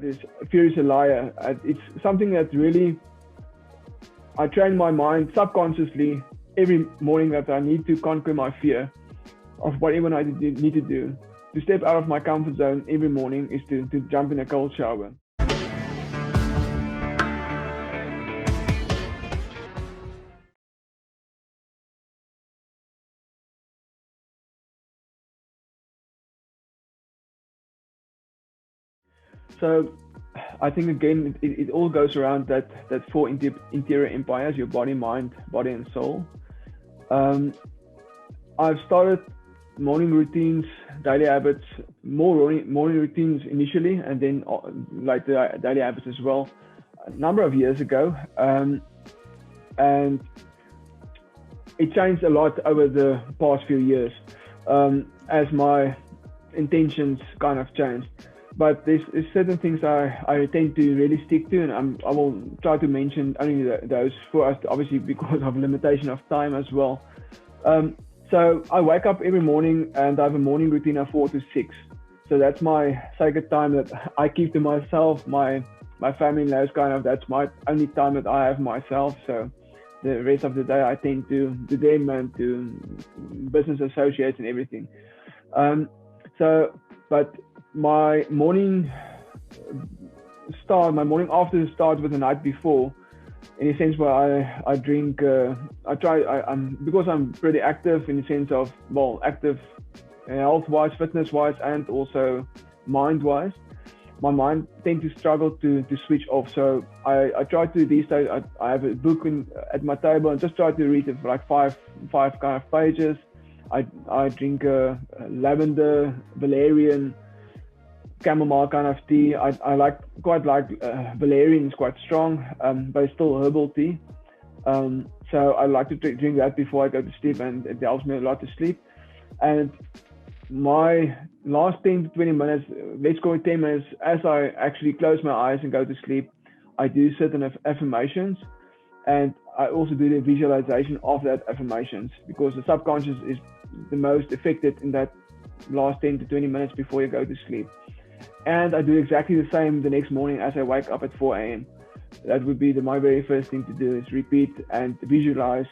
Is fear is a liar. It's something that really I train my mind subconsciously every morning that I need to conquer my fear of whatever I need to do. To step out of my comfort zone every morning is to jump in a cold shower. So I think again it all goes around that four interior empires: your body, mind, body, and soul. I've started morning routines, daily habits, more morning routines initially, and then like the daily habits as well, a number of years ago, and it changed a lot over the past few years as my intentions kind of changed. But there's certain things I tend to really stick to, and I will try to mention only those for us, obviously because of limitation of time as well. So I wake up every morning and I have a morning routine of 4 to 6. So that's my sacred time that I keep to myself. My family knows kind of that's my only time that I have myself. So the rest of the day I tend to them and to business associates and everything. But my morning after starts with the night before, in a sense where I drink, because I'm pretty active in the sense of, active health-wise, fitness-wise, and also mind-wise. My mind tends to struggle to switch off. So I try to, these days, I have a book at my table and just try to read it for like five kind of pages. I drink lavender, valerian, chamomile kind of tea. I quite like valerian. It's quite strong, but it's still herbal tea. So I like to drink that before I go to sleep, and it helps me a lot to sleep. And my last 10 to 20 minutes, let's call it 10 minutes, as I actually close my eyes and go to sleep, I do certain affirmations, and I also do the visualization of that affirmations, because the subconscious is the most affected in that last 10 to 20 minutes before you go to sleep. And I do exactly the same the next morning as I wake up at 4 a.m. That would be my very first thing to do, is repeat and visualize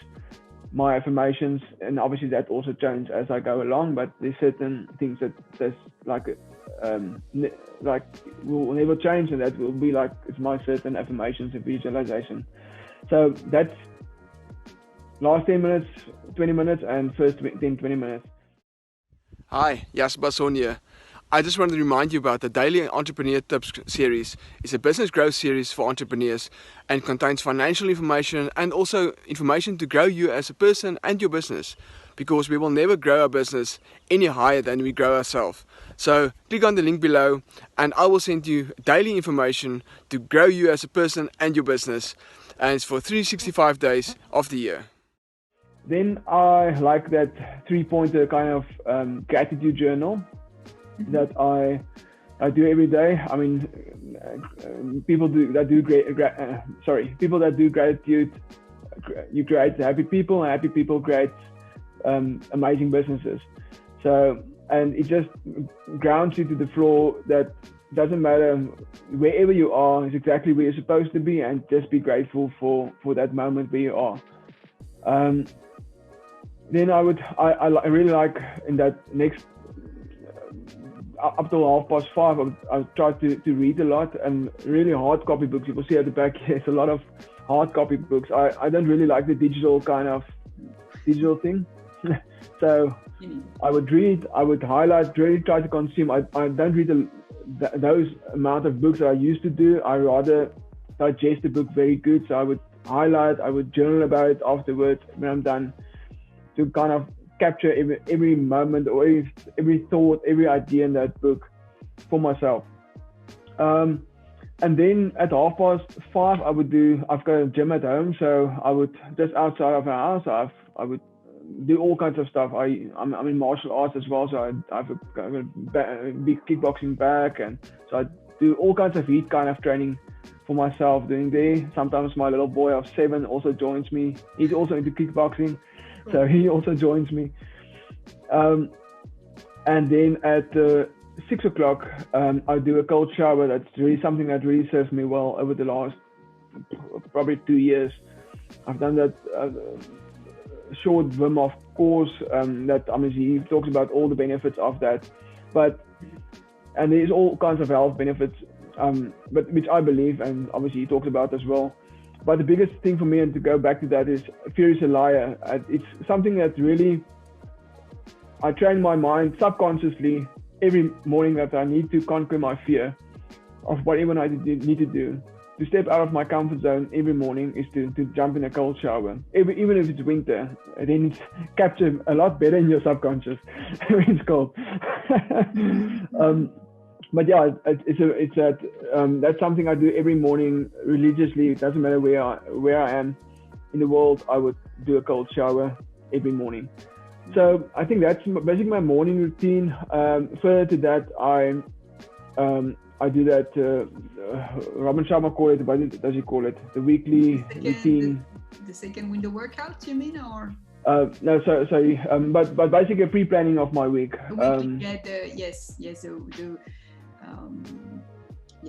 my affirmations. And obviously that also changes as I go along, but there's certain things that's like will never change, and that will be like, it's my certain affirmations and visualization. So that's last 10 minutes, 20 minutes, and first 10, 20 minutes. Hi, Jasper Basson here. I just wanted to remind you about the Daily Entrepreneur Tips series. It's a business growth series for entrepreneurs and contains financial information and also information to grow you as a person and your business, because we will never grow our business any higher than we grow ourselves. So click on the link below and I will send you daily information to grow you as a person and your business, and it's for 365 days of the year. Then I like that 3-pointer kind of gratitude journal that I do every day. I mean, people that do gratitude, you create happy people, and happy people create amazing businesses. So, and it just grounds you to the floor that doesn't matter wherever you are, it's exactly where you're supposed to be, and just be grateful for that moment where you are. Then I really like in that next up till 5:30, I try to read a lot, and really hard copy books. You will see at the back, there's a lot of hard copy books. I don't really like the digital thing. So I would read, I would highlight, really try to consume. I don't read those amount of books that I used to do. I rather digest the book very good. So I would highlight, I would journal about it afterwards when I'm done, to kind of capture every moment or every thought, every idea in that book for myself. And then at 5:30, I've got a gym at home, so I would, just outside of our house, I would do all kinds of stuff. I'm in martial arts as well, so I have a big kickboxing bag, and so I do all kinds of heat kind of training for myself doing there. Sometimes my little boy of 7 also joins me. He's also into kickboxing, so he also joins me. And then at 6 o'clock, I do a cold shower. That's really something that really serves me well over the last probably 2 years. I've done that short Wim Hof course that he talks about all the benefits of that, and there's all kinds of health benefits, but which I believe, and obviously he talks about as well. But the biggest thing for me, and to go back to that, is fear is a liar. It's something that really, I train my mind subconsciously every morning that I need to conquer my fear of whatever I need to do. To step out of my comfort zone every morning is to jump in a cold shower. Even if it's winter, then it's captured a lot better in your subconscious when it's cold. But yeah, that's something I do every morning religiously. It doesn't matter where I am in the world. I would do a cold shower every morning. So I think that's basically my morning routine. Further to that, I do that. Robin Sharma call it. What does he call it? The weekly routine. The second window workout, you mean, or? No, sorry. But basically a pre-planning of my week.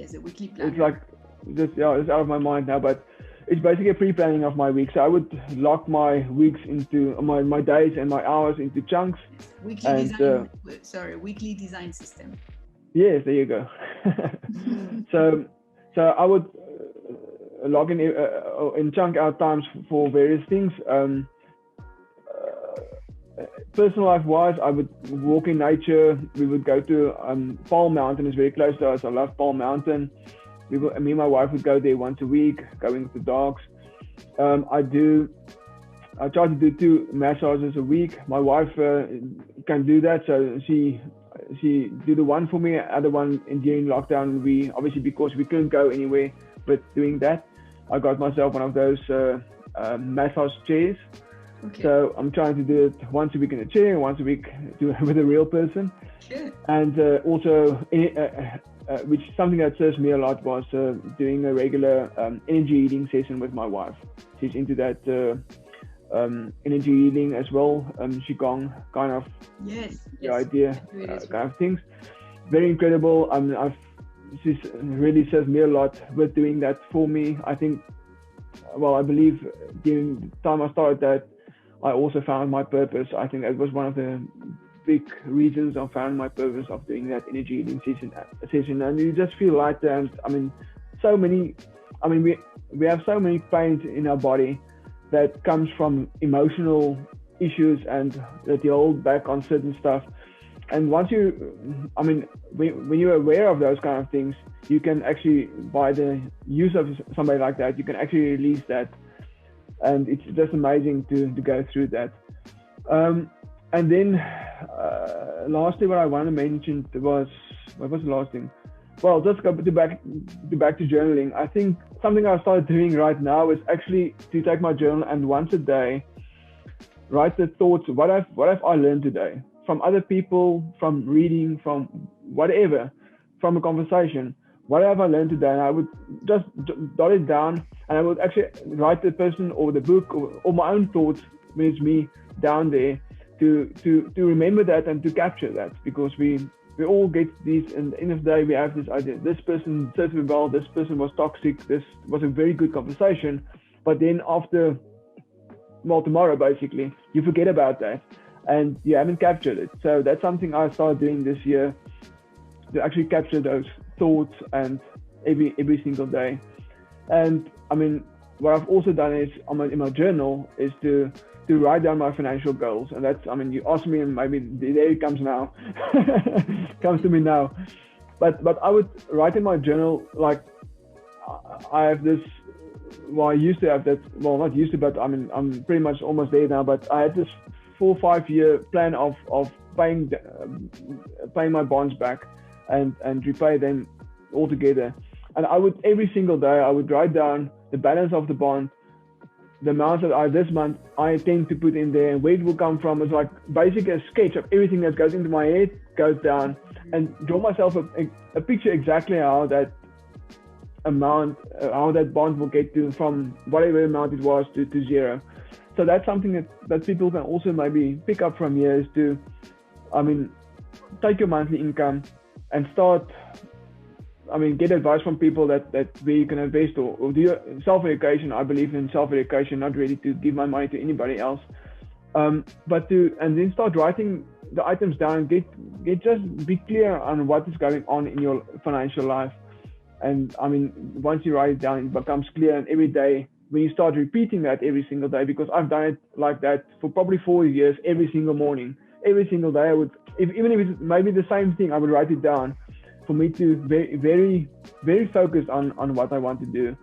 The weekly plan. It's like it's out of my mind now, but it's basically a pre-planning of my week. So I would lock my weeks into my days and my hours into chunks. Weekly design system. Yes, there you go. So I would log in chunk out times for various things. Personal life wise, I would walk in nature. We would go to Palm Mountain. It's very close to us. I love Palm Mountain. Me and my wife would go there once a week, going with the dogs. I try to do 2 massages a week. My wife can do that, so she do the one for me, other one during lockdown. We obviously, because we couldn't go anywhere but doing that, I got myself one of those massage chairs. Okay. So I'm trying to do it once a week in a chair, and once a week with a real person. Sure. And also, which something that serves me a lot was doing a regular energy healing session with my wife. She's into that energy healing as well, Qigong kind of idea, kind of things. Very incredible. She's really served me a lot with doing that for me. I think, I believe during the time I started that, I also found my purpose. I think that was one of the big reasons I found my purpose of doing that energy healing session. And you just feel lighter. And we have so many pains in our body that comes from emotional issues and that you hold back on certain stuff. And once when you're aware of those kind of things, you can actually, by the use of somebody like that, you can actually release that. And it's just amazing to go through that. And then lastly, what I want to mention was, what was the last thing? Well, just go back to journaling. I think something I started doing right now is actually to take my journal and once a day write the thoughts. What have I learned today from other people, from reading, from whatever, from a conversation? What have I learned today? And I would just jot it down, and I would actually write the person or the book or my own thoughts when it's me down there to remember that and to capture that, because we all get these, and at the end of the day, we have this idea, this person served me well, this person was toxic, this was a very good conversation, but then after, tomorrow basically, you forget about that and you haven't captured it. So that's something I started doing this year, to actually capture those thoughts and every single day. And what I've also done is in my journal is to write down my financial goals. And that's, you asked me, and maybe there it comes now, comes to me now. But I would write in my journal, like, I have this, I used to have that, not used to, but I'm pretty much almost there now, but I had this 4 or 5 year plan of paying my bonds back and repay them all together. And I would, every single day, I would write down the balance of the bond, the amounts that this month I intend to put in there, and where it will come from. It's like basically a sketch of everything that goes into my head, goes down, and draw myself a picture exactly how that amount, how that bond will get to, from whatever amount it was to zero. So that's something that people can also maybe pick up from here, is to, take your monthly income, and start. I mean, get advice from people that where you can invest or do self-education. I believe in self-education, not ready to give my money to anybody else. And then start writing the items down. Just be clear on what is going on in your financial life. And I mean, once you write it down, it becomes clear. And every day, when you start repeating that every single day, because I've done it like that for probably 4 years, every single morning, every single day, I would, even if it's maybe the same thing, I would write it down for me to very, very, very focus on what I want to do.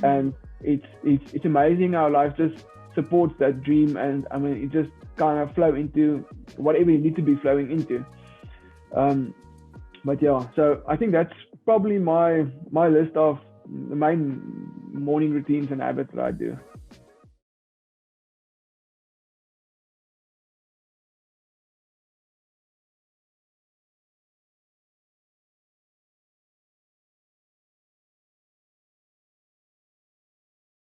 And it's amazing how life just supports that dream. And I mean, it just kind of flow into whatever you need to be flowing into. But yeah, so I think that's probably my list of the main morning routines and habits that I do.